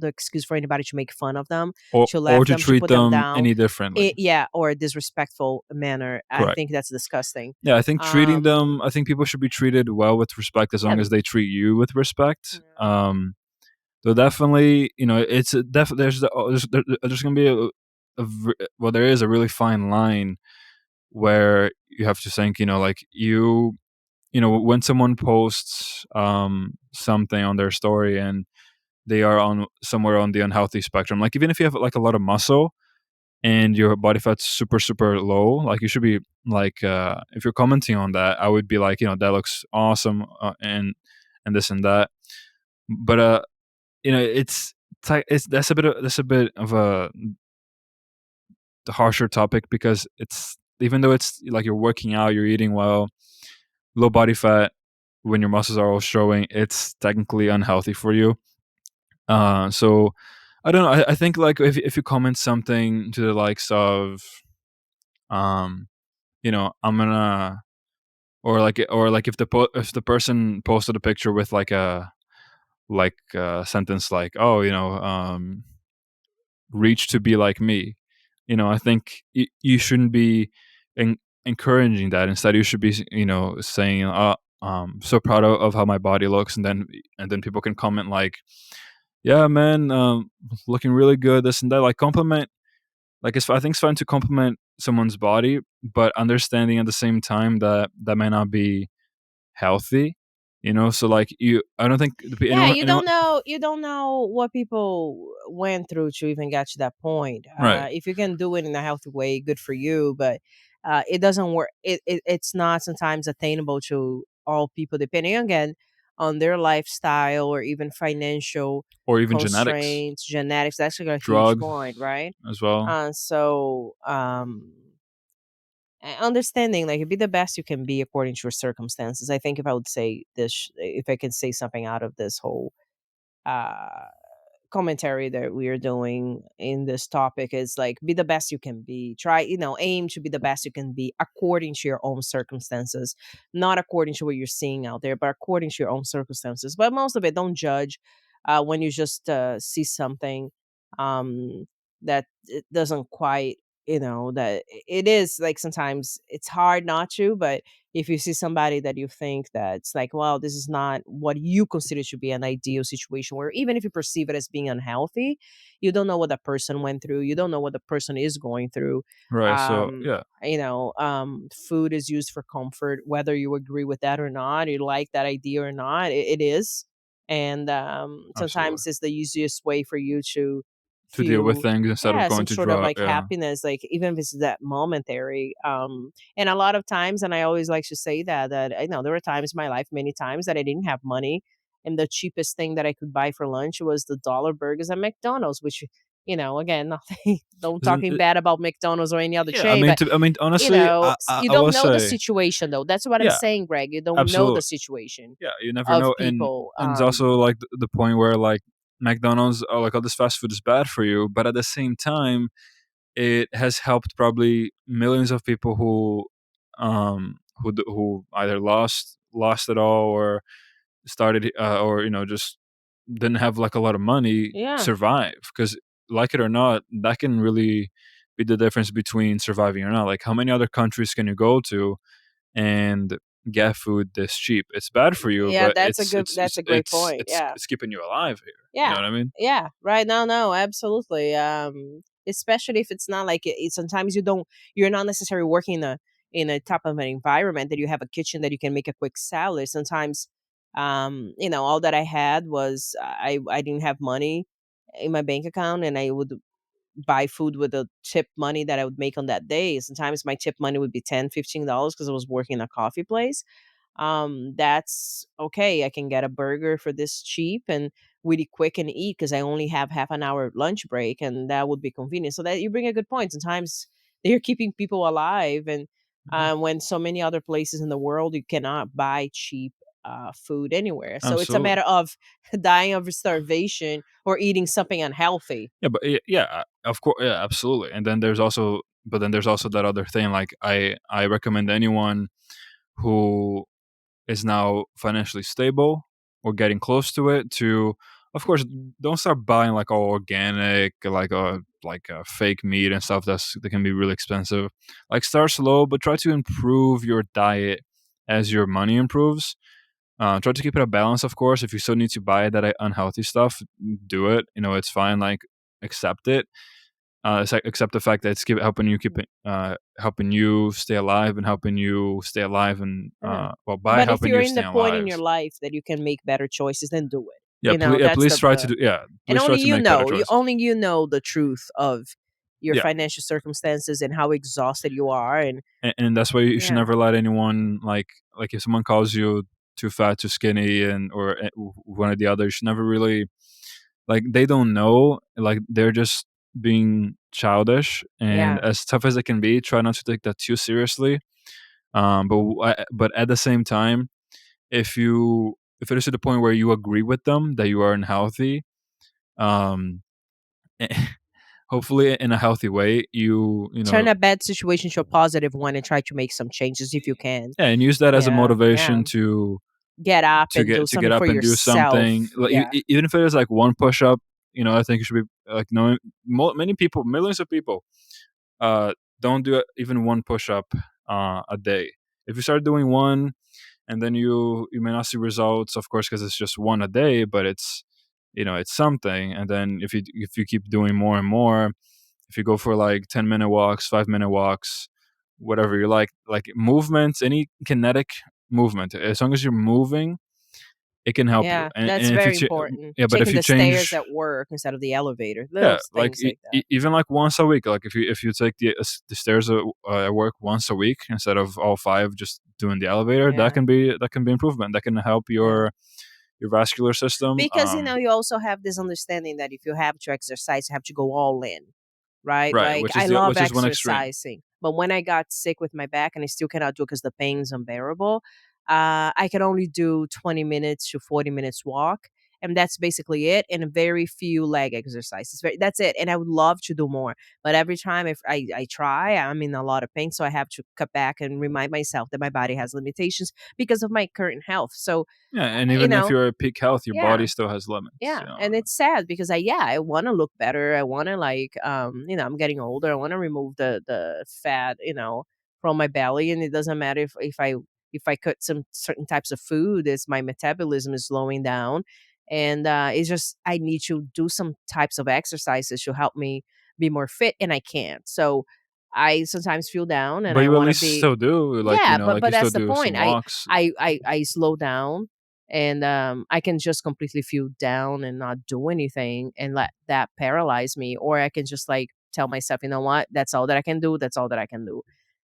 excuse for anybody to make fun of them, to Or laugh to them, to treat put them them down. any differently. Yeah, or a disrespectful manner. I Correct. think that's disgusting. Yeah, I think treating them. Um, I think people should be treated well with respect as yeah, long as they treat you with respect. yeah. So definitely, it's there's gonna be well, there is a really fine line where you have to think, like when someone posts something on their story and they are on somewhere on the unhealthy spectrum, like even if you have like a lot of muscle and your body fat's super super low, like you should be like if you're commenting on that, I would be like, that looks awesome, and this and that. But it's that's a bit of a harsher topic because it's even though it's like you're working out, you're eating well, low body fat when your muscles are all showing, it's technically unhealthy for you. So I don't know. I think like if you comment something to the likes of um I'm gonna or like if the person posted a picture with like a sentence like, oh, reach to be like me, I think you shouldn't be en- encouraging that. Instead, you should be saying, so proud of how my body looks, and then people can comment like, yeah, man, looking really good, this and that, like compliment. Like I think it's fine to compliment someone's body, but understanding at the same time that that may not be healthy. So like I don't think Yeah, anyone. you don't know what people went through to even get to that point. Right. If you can do it in a healthy way, good for you. But it doesn't work. It's not sometimes attainable to all people, depending again on their lifestyle or even financial Or even genetics, constraints, genetics. That's like a huge drugs point, right? as well. Understanding, like, be the best you can be according to your circumstances. I think if I would say this, if I can say something out of this whole uh commentary that we are doing in this topic, is like, be the best you can be. Try, aim to be the best you can be according to your own circumstances, not according to what you're seeing out there, but according to your own circumstances. But most of it, don't judge when you just see something um that it doesn't quite, that it is like, sometimes it's hard not to. But if you see somebody that you think that's like, well, this is not what you consider to be an ideal situation, where even if you perceive it as being unhealthy, you don't know what that person went through, you don't know what the person is going through. Right. So yeah. Food is used for comfort, whether you agree with that or not, you like that idea or not, it is. And Absolutely. sometimes it's the easiest way for you to To deal with feel, things instead of yeah, going some to sort of draw. like Yeah. happiness, like even if it's that momentary. And a lot of times, and I always like to say that I know there were times in my life, many times, that I didn't have money, and the cheapest thing that I could buy for lunch was the dollar burgers at McDonald's, which, again, nothing, don't Isn't talking it, bad about McDonald's or any other yeah. I chain, mean, but honestly, you I will don't know the say, situation though. That's what I'm yeah, saying, Greg. You don't know the absolutely. situation Yeah, you never of know, people. and it's also like the point where like McDonald's or like all this fast food is bad for you, but at the same time, it has helped probably millions of people who either lost it all or started or just didn't have like a lot of money Yeah. survive, because like it or not, that can really be the difference between surviving or not. Like how many other countries can you go to and get food this cheap? It's bad for you, Yeah, but that's a great point. Yeah. it's keeping you alive here. You know Yeah. what I mean? Yeah. Right. No, no, absolutely. Especially if it's not like sometimes you're not necessarily working in a type of an environment that you have a kitchen that you can make a quick salad. Sometimes, all that I had was I didn't have money in my bank account, and I would buy food with the tip money that I would make on that day. Sometimes my tip money would be $10, $15 because I was working in a coffee place. That's okay. I can get a burger for this cheap and really quick and eat because I only have half an hour lunch break, and that would be convenient. So that you bring a good point. Sometimes they're keeping people alive, and Yeah, when so many other places in the world you cannot buy cheap food anywhere. So it's a absolutely. matter of dying of starvation or eating something unhealthy. Yeah, but yeah, of course, yeah, absolutely. And then there's also, but then there's also that other thing. Like I recommend anyone who is now financially stable or getting close to it to, of course, don't start buying like all organic, like fake meat and stuff that can be really expensive. Like start slow, but try to improve your diet as your money improves. Try to keep it a balance, of course. If you still need to buy that unhealthy stuff, do it. You know, it's fine. Like accept it. Accept the fact that it's helping you keep it, helping you stay alive, and helping you stay alive, and Yeah. well, by But if helping you're you in stay the point in alive. your life that you can make better choices, then do it. Yeah, yeah, That's please try to the do. Yeah, and please try to make better choices. only you know the truth of your Yeah, financial circumstances and how exhausted you are, and and that's why you should yeah, never let anyone like if someone calls you too fat, too skinny, and or one or the other, you should never really like they don't know, like they're just being childish, and yeah, as tough as it can be, try not to take that too seriously. But at the same time, if it is to the point where you agree with them that you are unhealthy, um hopefully in a healthy way, you turn know, a bad situation to a positive one and try to make some changes if you can. yeah, and use that as a Yeah, yeah. motivation to Get up and do get something up for and do yourself. something. Like Yeah, even if it is like one push up, I think you should be like knowing many people, millions of people, uh, don't do even one push up a day. If you start doing one, and then you may not see results, of course, because it's just one a day, but it's it's something. And then if you keep doing more and more, if you go for like 10-minute walks, 5-minute walks, whatever you like movements, any kinetic movement, as long as you're moving, it can help you. yeah. That's And if you very important. yeah, but if Taking you the stairs change, at work instead of the elevator. Little yeah, like things like that. even like once a week, like if you take the stairs at work once a week instead of all five just doing the elevator, Yeah, that can be improvement. That can help yeah. your vascular system. Because you also have this understanding that if you have to exercise, you have to go all in, right? Right, Like I love which is one extreme. exercising, but when I got sick with my back and I still cannot do it because the pain's unbearable, I can only do 20 minutes to 40 minutes walk. And that's basically it. And a very few leg exercises. That's it. And I would love to do more. But every time if I try, I'm in a lot of pain. So I have to cut back and remind myself that my body has limitations because of my current health. So, Yeah, and you even if know, you're at peak health, your yeah. body still has limits. Yeah, and it's sad because I wanna look better. I wanna like I'm getting older. I wanna remove the fat, from my belly, and it doesn't matter if I cut some certain types of food, as my metabolism is slowing down. And it's just I need to do some types of exercises to help me be more fit, and I can't. So I sometimes feel down and But I you at wanna least be still do, like yeah, like but you still that's the do some point. walks. I slow down, and I can just completely feel down and not do anything and let that paralyze me, or I can just like tell myself, you know what, that's all that I can do. That's all that I can do.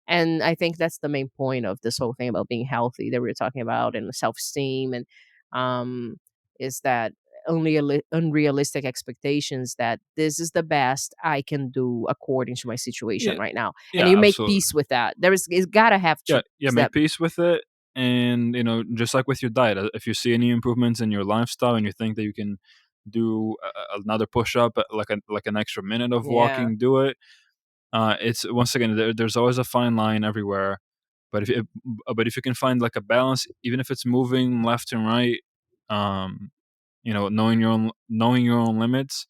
And I think that's the main point of this whole thing about being healthy that we were talking about, and self-esteem, and um is that only unrealistic expectations that this is the best I can do according to my situation Yeah, right now. And yeah, you make absolutely. peace with that. It's gotta have Yeah, to yeah, make that. peace with it. And just like with your diet, if you see any improvements in your lifestyle and you think that you can do another push up, like an extra minute of Yeah, walking, do it. It's once again, there's always a fine line everywhere. But if you can find like a balance, even if it's moving left and right, um knowing your own limits,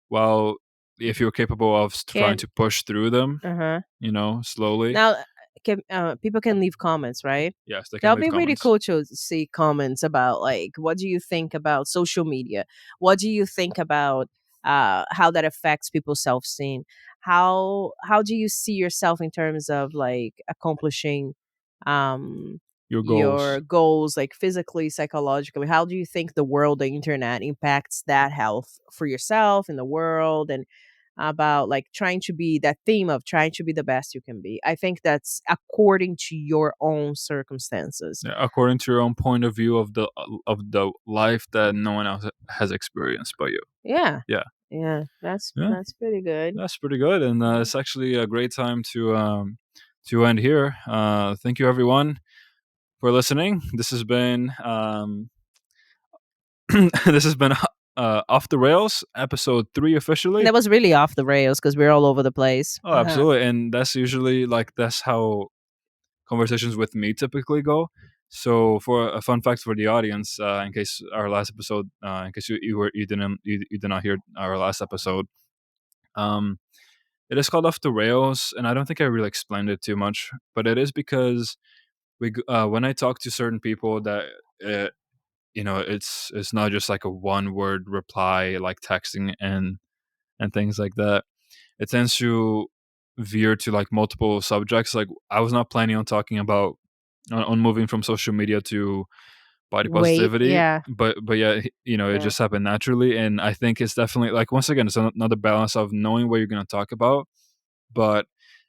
while if you're capable of trying can to push through them, uh-huh. slowly. Now, people can leave comments, right? Yes, they can That'll leave be really comments. cool to see comments about like what do you think about social media? What do you think about how that affects people's self-esteem? How do you see yourself in terms of like accomplishing um Your your goals. goals, like physically, psychologically? How do you think the world, the internet impacts that health for yourself and the world? And about like trying to be that theme of trying to be the best you can be. I think that's according to your own circumstances. Yeah, according to your own point of view of the life that no one else has experienced but you. Yeah. Yeah. Yeah, that's Yeah. that's pretty good. That's pretty good, and Yeah. it's actually a great time to end here. Thank you everyone for listening. This has been this has been Off the Rails, episode 3 officially. That was really off the rails because we're all over the place. Oh, absolutely, and that's usually like that's how conversations with me typically go. So, for a fun fact for the audience, in case our last episode, in case you did not hear our last episode, um, it is called Off the Rails, and I don't think I really explained it too much, but it is because when I talk to certain people that uh, it's not just like a one word reply like texting and things like that. It tends to veer to like multiple subjects. Like I was not planning on talking about on moving from social media to body Wait, positivity, yeah, but yeah, it yeah, just happened naturally, and I think it's definitely like once again it's another balance of knowing what you're going to talk about, but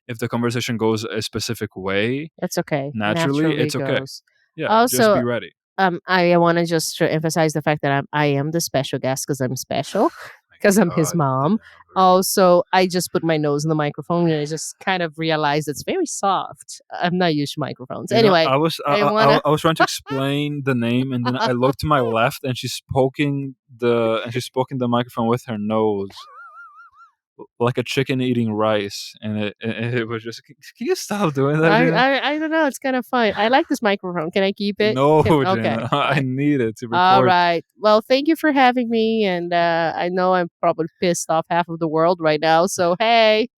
if the conversation goes a specific way that's okay. naturally, Naturally it's okay. goes. Yeah, just Also, be ready. I want to just to emphasize the fact that I am the special guest because I'm special because I'm his God, mom. Also, I just put my nose in the microphone and I just kind of realized it's very soft. I'm not used to microphones. Anyway, I wanna. I was trying to explain the name, and then I looked to my left, and she's poking the microphone with her nose, like a chicken eating rice, and it was just. Can you stop doing that, Gina? I don't know. It's kind of fun. I like this microphone. Can I keep it? No, Okay, Gina, I fine. need it to All record. right. Well, thank you for having me, and I know I'm probably pissed off half of the world right now. So hey.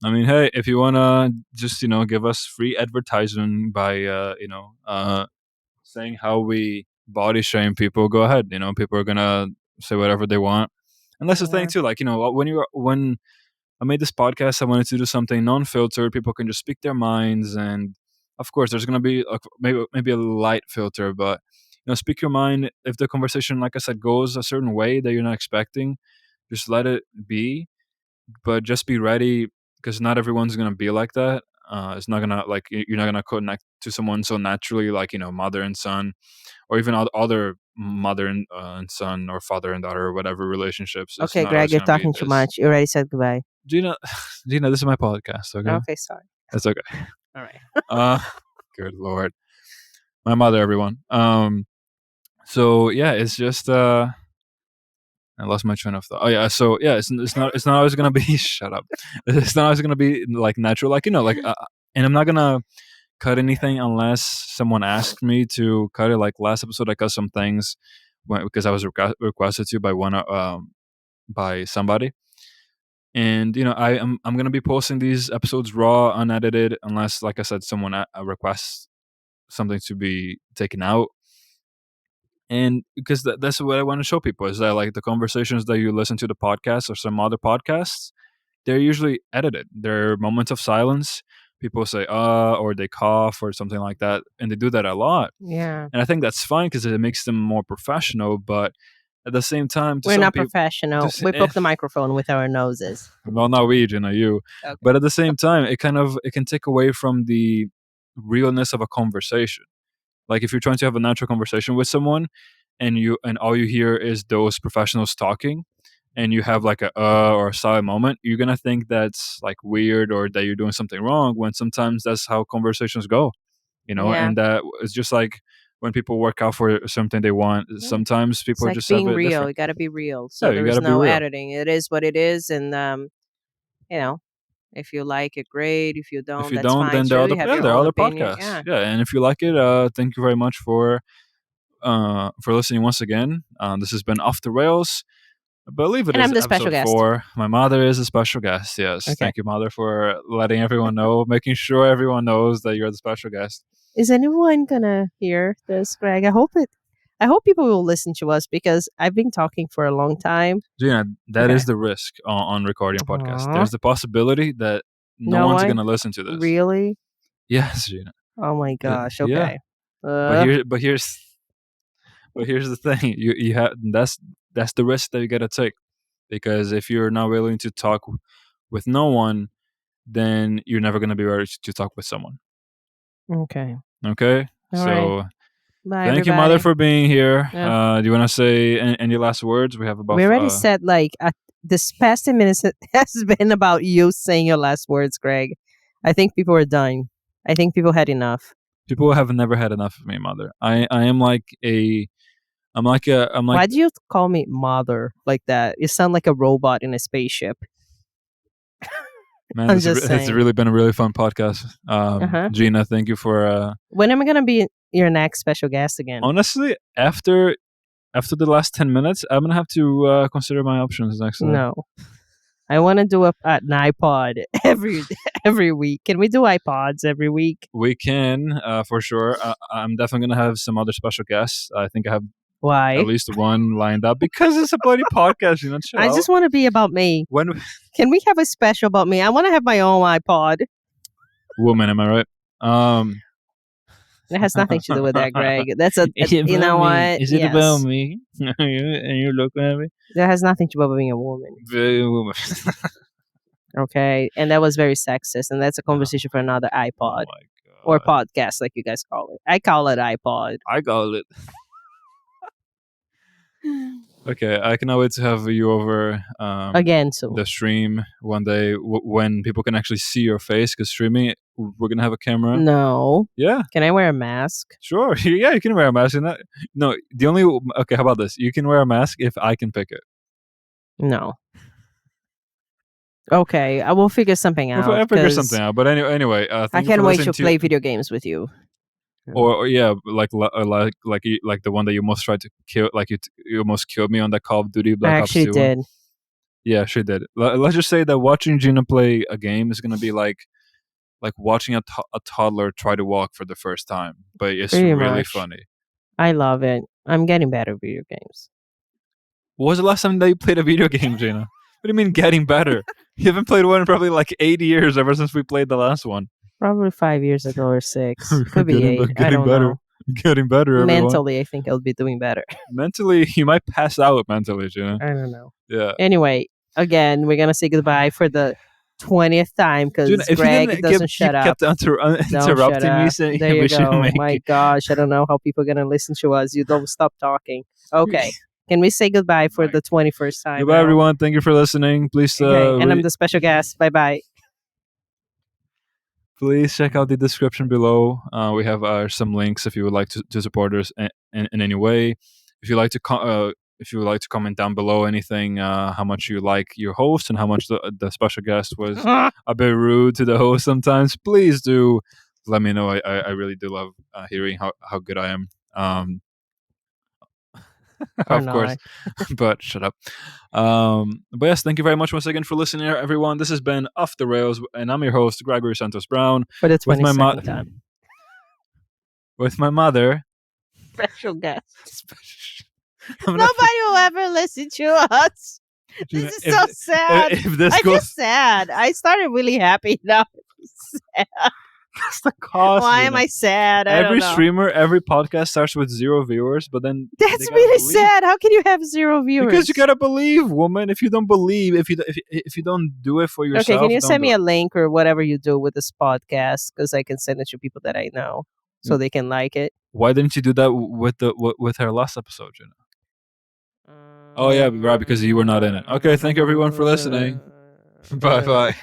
I mean, hey, if you wanna just give us free advertisement by saying how we body shame people, go ahead. People are gonna say whatever they want, and that's the thing Yeah. too. Like when I made this podcast, I wanted to do something non-filtered. People can just speak their minds, and of course, there's gonna be like maybe a light filter, but speak your mind. If the conversation, like I said, goes a certain way that you're not expecting, just let it be, but just be ready because not everyone's gonna be like that. It's not gonna like you're not gonna connect to someone so naturally, like mother and son, or even other mother and son, or father and daughter, or whatever relationships. It's Okay, not Greg, always you're gonna be talking too this. much. You already said goodbye. Gina, Gina, this is my podcast. Okay, Okay, sorry. it's okay. All right. Uh, good lord, my mother, everyone. So yeah, it's just I lost my train of thought. Oh yeah, so yeah, it's not always gonna be shut up. It's not always gonna be like natural, like and I'm not gonna cut anything unless someone asked me to cut it. Like last episode, I cut some things because I was requested to by by somebody, and I'm gonna be posting these episodes raw, unedited, unless like I said, someone requests something to be taken out. And because that's what I want to show people is that like the conversations that you listen to the podcast or some other podcasts, they're usually edited. They're moments of silence. People say or they cough or something like that, and they do that a lot. Yeah. And I think that's fine because it makes them more professional. But at the same time, to We're some not people, professional. We poke the microphone with our noses. well, Norwegian are you? Okay. But at the same time, it can take away from the realness of a conversation. Like if you're trying to have a natural conversation with someone, and all you hear is those professionals talking, and you have like a or a silent moment, you're gonna think that's like weird or that you're doing something wrong. When sometimes that's how conversations go, Yeah. and that it's just like when people work out for something they want. Yeah. Sometimes It's people like just have being it real. different. You got to be real. Yeah, So you there is gotta be no real. editing. It is what it is, and you know, if you like it, great. If you If don't, you that's don't, fine then there too. are You have your there are own other opinion. podcasts. Yeah. Yeah, and if you like it, thank you very much for listening once again. This has been Off the Rails. I believe it And is I'm the special episode guest. 4. My mother is a special guest. Yes, Okay. thank you, mother, for letting everyone know, making sure everyone knows that you're the special guest. Is anyone gonna hear this, Greg? I hope it. I hope people will listen to us because I've been talking for a long time. Gina, that Okay. is the risk on recording a podcast. Aw. There's the possibility that no No one's one? gonna listen to this. Really? Yes, Gina. Oh my gosh. Yeah, Okay. but Uh, here's but here's the thing. You have that's the risk that you gotta take. because if you're not willing to talk with no one, then you're never going to be ready to talk with someone. Okay. Okay? All So right. Bye, thank you, everybody. Mother, for being here. Yeah. Do you want to say any last words? We have about We already said like this past 10 minutes has been about you saying your last words, Greg. I think people are done. I think people had enough. people have never had enough of me, Mother. I am like I'm like Why do you call me mother like that? You sound like a robot in a spaceship. man. I'm It's, just it's saying. really been a really fun podcast. Uh-huh. Gina, thank you for. When am I gonna be your next special guest again? Honestly, after the last 10 minutes, I'm gonna have to consider my options next time. No. I want to do an iPod every week. Can we do iPods every week? We can, for sure. I'm definitely gonna have some other special guests. I think I have Why? at least one lined up because it's a bloody podcast. You know, chill I out. just want to be about me. When Can we have a special about me? I want to have my own iPod. woman, am I right? It has nothing to do with that, Greg. That's you know what? Is it about Yes. me? And you're looking at me. That has nothing to do with being a woman. Very woman. Okay, and that was very sexist, and that's a conversation for another Oh iPod my or god. podcast, like you guys call it. I call it iPod. I got it. Okay, I cannot wait to have you over Again, soon. the stream one day when people can actually see your face. Because streaming, we're gonna have a camera. No. Yeah, Can I wear a mask? sure. Yeah, you can wear a mask. No, the only okay. How about this? You can wear a mask if I can pick it. No. Okay, I will figure something out. I'll figure 'cause something out. But anyway, I thank you can't for wait listening to play video games with you. Or yeah, like the one that you almost tried to kill, like you almost killed me on that Call of Duty I Black Ops 2 actually one. did. Yeah, she did. Let's just say that watching Gina play a game is gonna be like watching a toddler try to walk for the first time, but it's Pretty really much. funny. I love it. I'm getting better at video games. When was the last time that you played a video game, Gina? What do you mean getting better? You haven't played one in probably like 80 years ever since we played the last one. Probably 5 years ago or 6. Could be Getting- 8. I getting don't better. know. Getting better, everyone. Mentally, I think I'll be doing better. Mentally, you might pass out mentally, Gina. I don't know. Yeah. Anyway, again, we're gonna say goodbye for the 20th time because Gina, if Greg you doesn't shut up. kept Don't shut interrupting me, up. saying There we you should go. make My it. gosh, I don't know how people are gonna listen to us. You don't stop talking. Okay. Can we say goodbye for Right. the 21st time? Goodbye, now? everyone. Thank you for listening. Please, Okay, and I'm the special guest. Bye bye. please check out the description below. We have some links if you would like to support us in any way. If you like to if you would like to comment down below anything, how much you like your host and how much the special guest was a bit rude to the host sometimes, please do let me know. I really do love hearing how good I am. Or Of course, but shut up. But yes, thank you very much once again for listening, everyone. This has been Off the Rails, and I'm your host, Gregory Santos Brown, for the with my 22nd time. with my mother. Special guest. I'm gonna Nobody will ever listen to us. Gina, This is so sad. If this I'm goes, just sad. I started really happy now. that's the cost. Why Gina. am I sad? I Every don't know. streamer, every podcast starts with 0 viewers, but then they That's gotta really believe. sad. How can you have 0 viewers? Because you gotta believe, woman. If you don't believe, if you don't do it for yourself, Okay, can you don't send do me it. a link or whatever you do with this podcast? Because I can send it to people that I know so they can like it. Why didn't you do that with her last episode, Gina? Oh yeah, right, because you were not in it. Okay, thank you everyone for listening. Bye bye.